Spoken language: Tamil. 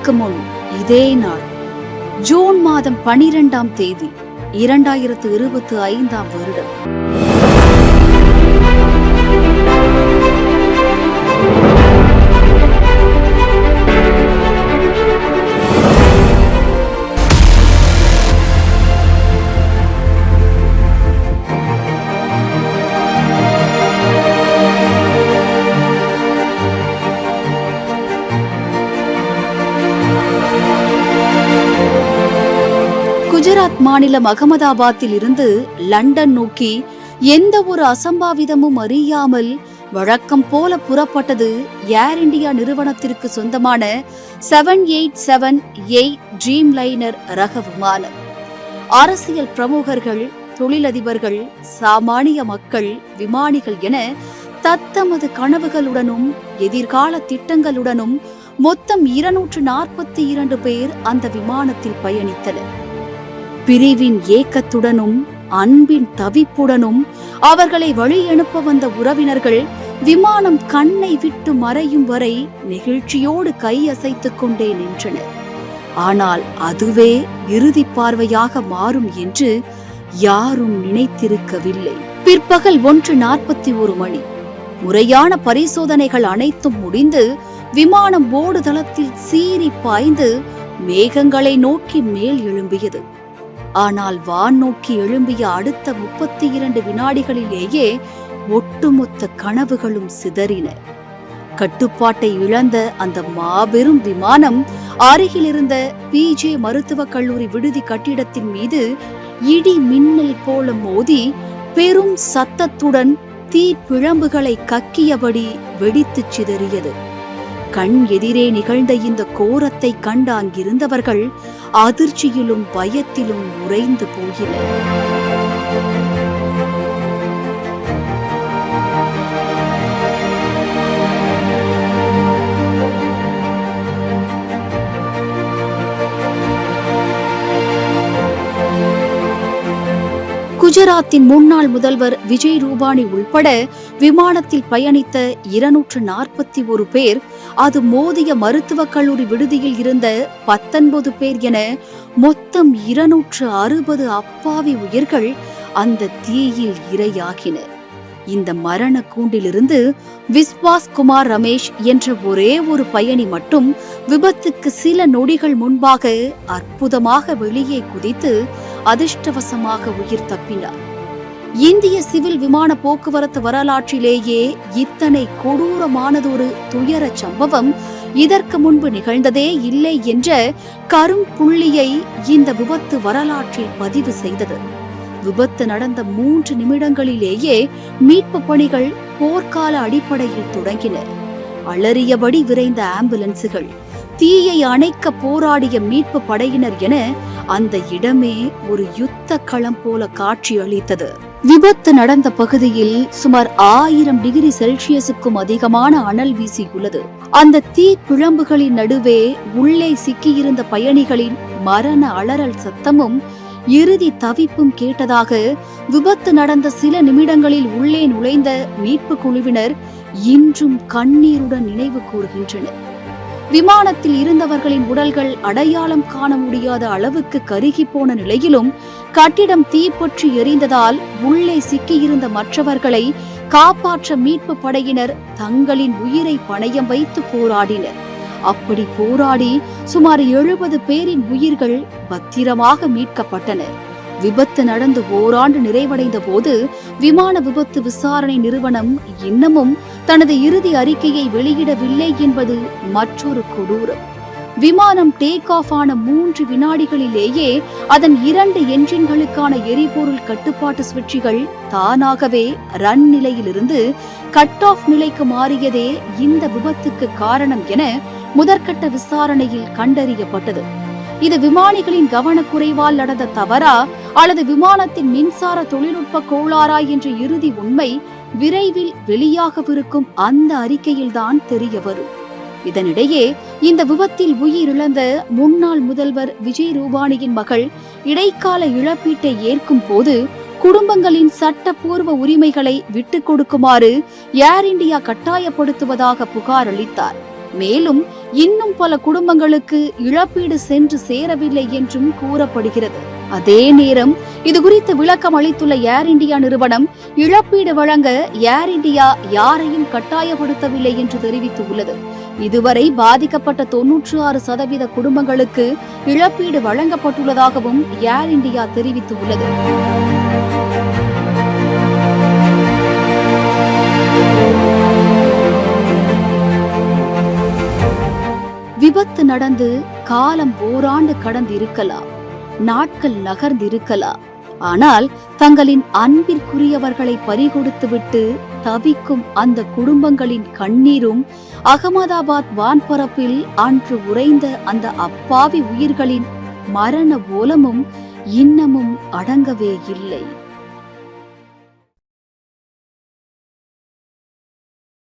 வருடங்களுக்கு முன் இதே நாள் ஜூன் மாதம் 12ஆம் தேதி 2025ஆம் வருடம் குஜராத் மாநிலம் அகமதாபாத்தில் இருந்து லண்டன் நோக்கி எந்த ஒரு அசம்பாவிதமும் அறியாமல் வழக்கம் போல புறப்பட்டது ஏர் இந்தியா நிறுவனத்திற்கு சொந்தமான 7878 ட்ரீம் லைனர் ரக விமானம். அரசியல் பிரமுகர்கள், தொழிலதிபர்கள், சாமானிய மக்கள், விமானிகள் என தத்தமது கனவுகளுடனும் எதிர்கால திட்டங்களுடனும் மொத்தம் 242 பேர் அந்த விமானத்தில் பயணித்தனர். பிரிவின் ஏக்கத்துடனும் அன்பின் தவிப்புடனும் அவர்களை வழி அனுப்ப வந்த உறவினர்கள் விமானம் கண்ணை விட்டு மறையும் வரை நெகிழ்ச்சியோடு கை அசைத்துக் கொண்டே நின்றனர். ஆனால் அதுவே இறுதி பார்வையாக மாறும் என்று யாரும் நினைத்திருக்கவில்லை. பிற்பகல் 1:41 மணி. முறையான பரிசோதனைகள் அனைத்தும் முடிந்து விமானம் ஓடுதளத்தில் சீறி பாய்ந்து மேகங்களை நோக்கி மேல் எழும்பியது. ஆனால் வான் நோக்கி எழும்பிய அடுத்த 32 வினாடிகளிலேயே ஒட்டுமொத்த கனவுகளும் சிதறின. கட்டுப்பாட்டை இழந்த அந்த மாபெரும் விமானம் அருகில் இருந்த PJ மருத்துவக் கல்லூரி விடுதி கட்டிடத்தின் மீது இடி மின்னல் போல மோதி பெரும் சத்தத்துடன் தீ பிழம்புகளை கக்கியபடி வெடித்துச் சிதறியது. கண் எதிரே நிகழ்ந்த இந்த கோரத்தை கண்ட அங்கிருந்தவர்கள் அதிர்ச்சியிலும் பயத்திலும் உறைந்து போகினர். குஜராத்தின் முன்னாள் முதல்வர் விஜய் ரூபானி உள்பட விமானத்தில் பயணித்த 241 பேர், அது மோதிய மருத்துவக் கல்லூரி விடுதியில் இருந்த 19 பேர் என மொத்தம் 260 அப்பாவி உயிர்கள் அந்த தீயில் இரையாகினர். இந்த மரண கூண்டிலிருந்து விஸ்வாஸ் குமார் ரமேஷ் என்ற ஒரே ஒரு பயணி மட்டும் விபத்துக்கு சில நொடிகள் முன்பாக அற்புதமாக வெளியே குதித்து அதிர்ஷ்டவசமாக உயிர் தப்பினார். இந்திய சிவில் விமான போக்குவரத்து வரலாற்றிலேயே இத்தனை கொடூரமானதொரு துயர சம்பவம் இதற்கு முன்பு நிகழ்ந்ததே இல்லை என்ற கரும் புள்ளியை இந்த விபத்து வரலாற்றில் பதிவு செய்தது. விபத்து நடந்த 3 நிமிடங்களிலேயே மீட்பு பணிகள் போர்க்கால அடிப்படையில் தொடங்கின. அலறியபடி விரைந்த ஆம்புலன்ஸுகள், தீயை அணைக்க போராடிய மீட்பு படையினர் என அந்த இடமே ஒரு யுத்த களம் போல காட்சி அளித்தது. விபத்து நடந்த பகுதியில் சுமார் 1000 டிகிரி செல்சியஸுக்கும் அதிகமான அனல் வீசியுள்ளது. அந்த தீ பிழம்புகளின் நடுவே உள்ளே சிக்கியிருந்த பயணிகளின் மரண அலறல் சத்தமும் இறுதி தவிப்பும் கேட்டதாக விபத்து நடந்த சில நிமிடங்களில் உள்ளே நுழைந்த மீட்பு குழுவினர் இன்றும் கண்ணீருடன் நினைவு கூறுகின்றனர். விமானத்தில் இருந்தவர்களின் உடல்கள் அடையாளம் காண முடியாத அளவுக்கு கருகி போன நிலையிலும் கட்டிடம் தீப்பற்றி எரிந்ததால் உள்ளே சிக்கியிருந்த மற்றவர்களை காப்பாற்ற மீட்பு படையினர் தங்களின் உயிரை பணயம் வைத்து போராடினர். அப்படி போராடி சுமார் 70 பேரின் உயிர்கள் பத்திரமாக மீட்கப்பட்டன. விபத்து நடந்து ஓராண்டு நிறைவடைந்த போது விமான விபத்து விசாரணை நிறுவனம் இன்னமும் தனது இறுதி அறிக்கையை வெளியிடவில்லை என்பது மற்றொரு கொடூரம். விமானம் டேக் ஆஃப் ஆன 3 வினாடிகளிலேயே அதன் 2 என்ஜின்களுக்கான எரிபொருள் கட்டுப்பாட்டு சுவிட்சுகள் தானாகவே ரன் நிலையிலிருந்து கட் ஆஃப் நிலைக்கு மாறியதே இந்த விபத்துக்கு காரணம் என முதற்கட்ட விசாரணையில் கண்டறியப்பட்டது. இது விமானிகளின் கவனக்குறைவால் நடந்த தவறா அல்லது விமானத்தின் மின்சார தொழில்நுட்ப கோளாறா என்ற இறுதி உண்மை விரைவில் வெளியாகவிருக்கும் அந்த அறிக்கையில்தான் தெரிய வரும். இதனிடையே இந்த விபத்தில் உயிரிழந்த முன்னாள் முதல்வர் விஜய் ரூபானியின் மகள் இடைக்கால இழப்பீட்டை ஏற்கும் போது குடும்பங்களின் சட்டப்பூர்வ உரிமைகளை விட்டுக் கொடுக்குமாறு ஏர் இந்தியா கட்டாயப்படுத்துவதாக புகார் அளித்தார். மேலும் இன்னும் பல குடும்பங்களுக்கு இழப்பீடு சென்று சேரவில்லை என்றும் கூறப்படுகிறது. அதே நேரம் இது குறித்து விளக்கம் அளித்துள்ள ஏர் இந்தியா நிறுவனம் இழப்பீடு வழங்க ஏர் இந்தியா யாரையும் கட்டாயப்படுத்தவில்லை என்று தெரிவித்துள்ளது. இதுவரை பாதிக்கப்பட்ட 96% குடும்பங்களுக்கு இழப்பீடு வழங்கப்பட்டுள்ளதாகவும் ஏர் இந்தியா தெரிவித்துள்ளது. விபத்து நடந்து காலம் ஓராண்டு கடந்து இருக்கலாம், நாட்கள் நகர்ந்திருக்கலாம். ஆனால் தங்களின் அன்பிற்குரியவர்களை பறிகொடுத்துவிட்டு தவிக்கும் அந்த குடும்பங்களின் கண்ணீரும் அகமதாபாத் வான்பரப்பில் அன்று உறைந்த அந்த அப்பாவி உயிர்களின் மரண ஓலமும் இன்னமும் அடங்கவே இல்லை.